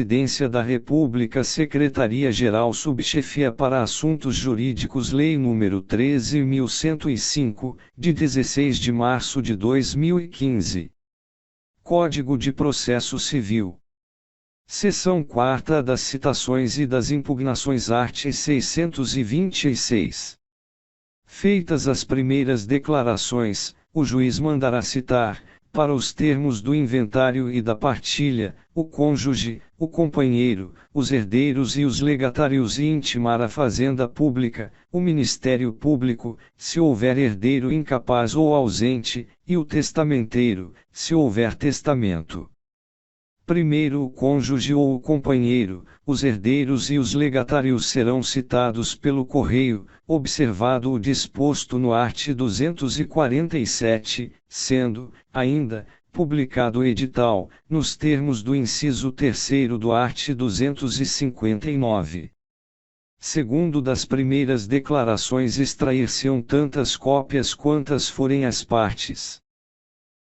Presidência da República, Secretaria-Geral Subchefia para Assuntos Jurídicos, Lei nº 13.105, de 16 de março de 2015. Código de Processo Civil. Seção 4ª das Citações e das Impugnações, art. 626. Feitas as primeiras declarações, o juiz mandará citar, para os termos do inventário e da partilha, o cônjuge, o companheiro, os herdeiros e os legatários, e intimar a Fazenda Pública, o Ministério Público, se houver herdeiro incapaz ou ausente, e o testamenteiro, se houver testamento. Primeiro o cônjuge ou o companheiro, os herdeiros e os legatários serão citados pelo correio, observado o disposto no art. 247, sendo, ainda, publicado o edital, nos termos do inciso 3º do art. 259. Segundo, das primeiras declarações extrair-se-ão tantas cópias quantas forem as partes.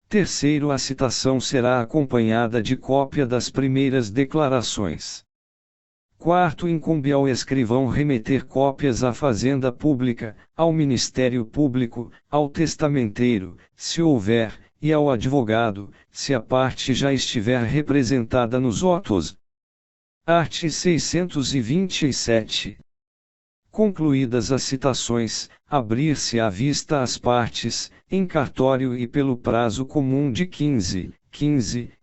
Terceiro, a citação será acompanhada de cópia das primeiras declarações. Quarto, incumbe ao escrivão remeter cópias à Fazenda Pública, ao Ministério Público, ao testamenteiro, se houver, e ao advogado, se a parte já estiver representada nos autos. Art. 627. Concluídas as citações, abrir-se à vista às partes, em cartório e pelo prazo comum de 15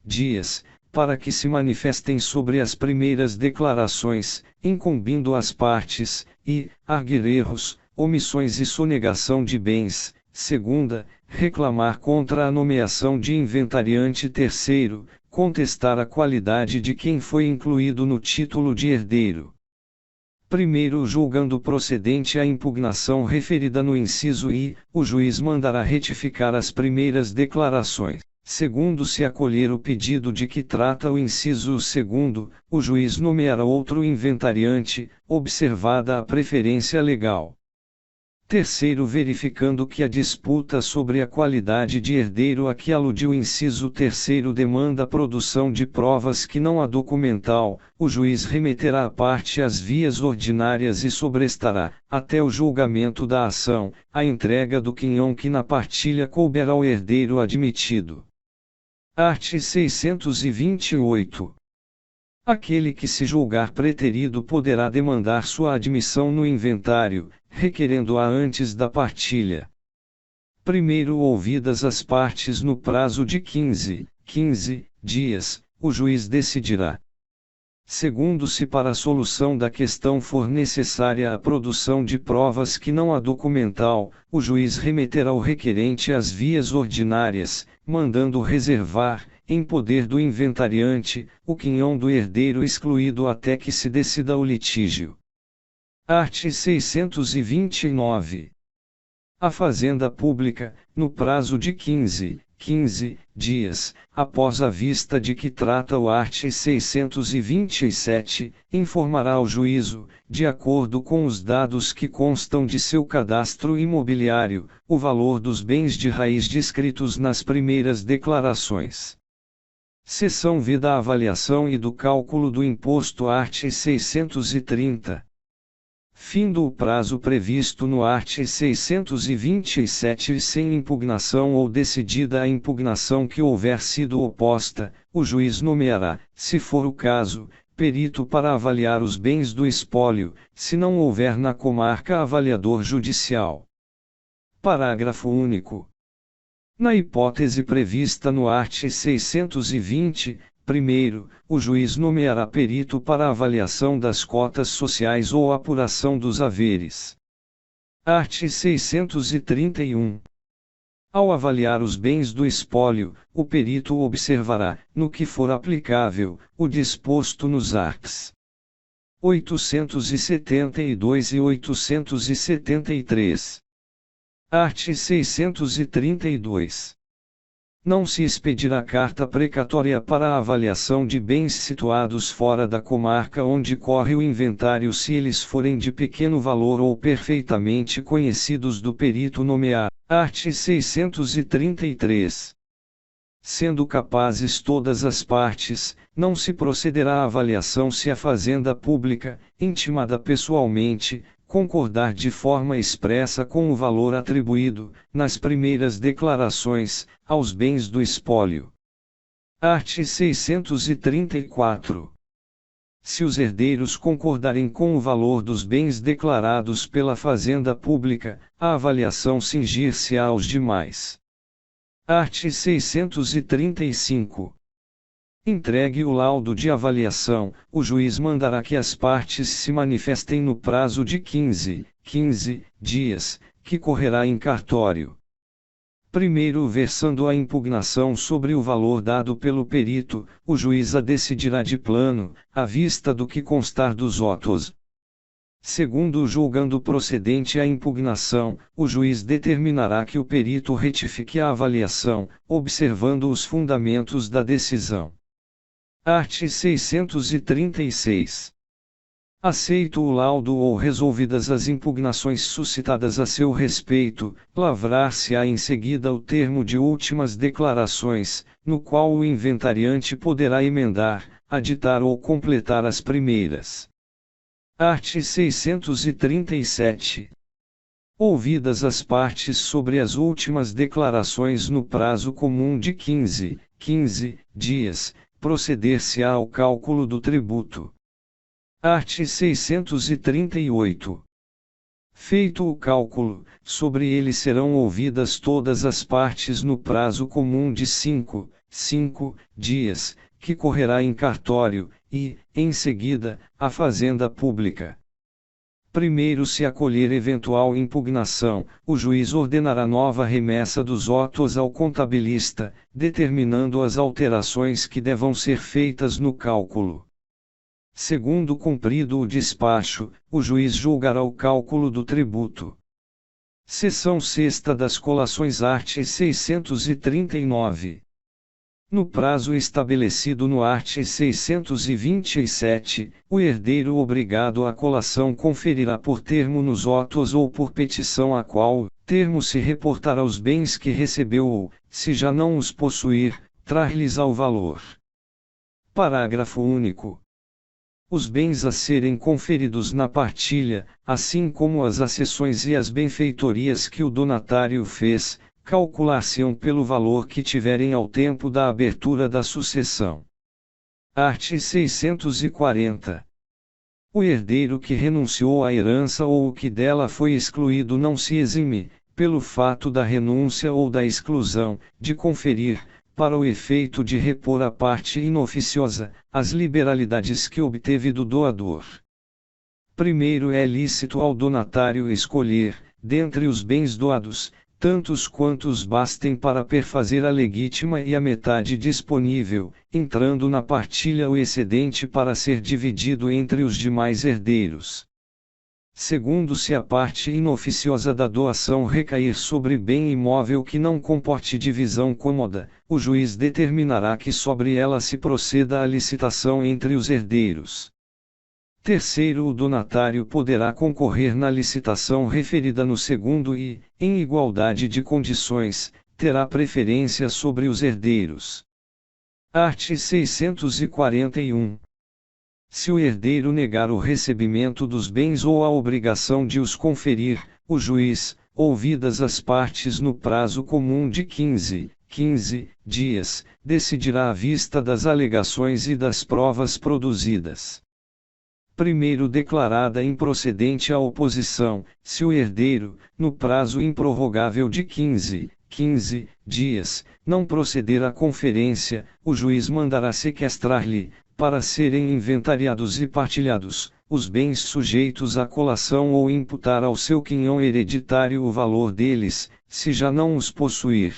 dias, para que se manifestem sobre as primeiras declarações, incumbindo às partes, e, arguir erros, omissões e sonegação de bens. Segunda, reclamar contra a nomeação de inventariante. Terceiro, contestar a qualidade de quem foi incluído no título de herdeiro. Primeiro, julgando procedente a impugnação referida no inciso I, o juiz mandará retificar as primeiras declarações. Segundo, se acolher o pedido de que trata o inciso II, o juiz nomeará outro inventariante, observada a preferência legal. Terceiro, verificando que a disputa sobre a qualidade de herdeiro a que aludiu o inciso 3º demanda a produção de provas que não há documental, o juiz remeterá a parte às vias ordinárias e sobrestará, até o julgamento da ação, a entrega do quinhão que na partilha couber ao herdeiro admitido. Art. 628. Aquele que se julgar preterido poderá demandar sua admissão no inventário, requerendo-a antes da partilha. Primeiro, ouvidas as partes no prazo de 15 dias, o juiz decidirá. Segundo, se para a solução da questão for necessária a produção de provas que não há documental, o juiz remeterá o requerente às vias ordinárias, mandando reservar, em poder do inventariante, o quinhão do herdeiro excluído até que se decida o litígio. Art. 629. A Fazenda Pública, no prazo de 15 dias, após a vista de que trata o art. 627, informará ao juízo, de acordo com os dados que constam de seu cadastro imobiliário, o valor dos bens de raiz descritos nas primeiras declarações. Seção V da avaliação e do cálculo do imposto, art. 630. Findo o prazo previsto no art. 627 sem impugnação ou decidida a impugnação que houver sido oposta, o juiz nomeará, se for o caso, perito para avaliar os bens do espólio, se não houver na comarca avaliador judicial. Parágrafo único. Na hipótese prevista no art. 620, primeiro, o juiz nomeará perito para avaliação das cotas sociais ou apuração dos haveres. Art. 631. Ao avaliar os bens do espólio, o perito observará, no que for aplicável, o disposto nos arts. 872 e 873. Art. 632. Não se expedirá carta precatória para a avaliação de bens situados fora da comarca onde corre o inventário se eles forem de pequeno valor ou perfeitamente conhecidos do perito nomeado. Art. 633. Sendo capazes todas as partes, não se procederá à avaliação se a fazenda pública, intimada pessoalmente, concordar de forma expressa com o valor atribuído, nas primeiras declarações, aos bens do espólio. Art. 634. Se os herdeiros concordarem com o valor dos bens declarados pela fazenda pública, a avaliação cingir-se-á aos demais. Art. 635. Entregue o laudo de avaliação, o juiz mandará que as partes se manifestem no prazo de 15 dias, que correrá em cartório. Primeiro, versando a impugnação sobre o valor dado pelo perito, o juiz a decidirá de plano, à vista do que constar dos autos. Segundo, julgando procedente a impugnação, o juiz determinará que o perito retifique a avaliação, observando os fundamentos da decisão. Art. 636. Aceito o laudo ou resolvidas as impugnações suscitadas a seu respeito, lavrar-se-á em seguida o termo de últimas declarações, no qual o inventariante poderá emendar, aditar ou completar as primeiras. Art. 637. Ouvidas as partes sobre as últimas declarações no prazo comum de 15 dias, proceder-se-á ao cálculo do tributo. Art. 638. Feito o cálculo, sobre ele serão ouvidas todas as partes no prazo comum de 5 dias, que correrá em cartório, e, em seguida, a fazenda pública. Primeiro, se acolher eventual impugnação, o juiz ordenará nova remessa dos autos ao contabilista, determinando as alterações que devam ser feitas no cálculo. Segundo cumprido o despacho, o juiz julgará o cálculo do tributo. Seção 6ª das Colações art. 639. No prazo estabelecido no art. 627, o herdeiro obrigado à colação conferirá por termo nos autos ou por petição a qual termo se reportará os bens que recebeu ou, se já não os possuir, trar-lhes-á o valor. Parágrafo único. Os bens a serem conferidos na partilha, assim como as acessões e as benfeitorias que o donatário fez, calcular-se-ão pelo valor que tiverem ao tempo da abertura da sucessão. Art. 640. O herdeiro que renunciou à herança ou o que dela foi excluído não se exime, pelo fato da renúncia ou da exclusão, de conferir, para o efeito de repor à parte inoficiosa, as liberalidades que obteve do doador. Primeiro, é lícito ao donatário escolher, dentre os bens doados, tantos quantos bastem para perfazer a legítima e a metade disponível, entrando na partilha o excedente para ser dividido entre os demais herdeiros. Segundo, se a parte inoficiosa da doação recair sobre bem imóvel que não comporte divisão cômoda, o juiz determinará que sobre ela se proceda à licitação entre os herdeiros. Terceiro, o donatário poderá concorrer na licitação referida no segundo e, em igualdade de condições, terá preferência sobre os herdeiros. Art. 641. Se o herdeiro negar o recebimento dos bens ou a obrigação de os conferir, o juiz, ouvidas as partes no prazo comum de 15 dias, decidirá à vista das alegações e das provas produzidas. Primeiro, declarada improcedente a oposição, se o herdeiro, no prazo improrrogável de 15 dias, não proceder à conferência, o juiz mandará sequestrar-lhe, para serem inventariados e partilhados, os bens sujeitos à colação ou imputar ao seu quinhão hereditário o valor deles, se já não os possuir.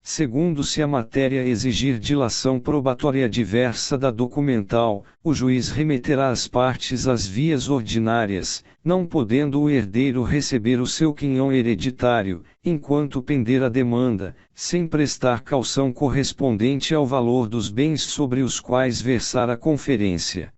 Segundo, se a matéria exigir dilação probatória diversa da documental, o juiz remeterá as partes às vias ordinárias, não podendo o herdeiro receber o seu quinhão hereditário, enquanto pender a demanda, sem prestar caução correspondente ao valor dos bens sobre os quais versar a conferência.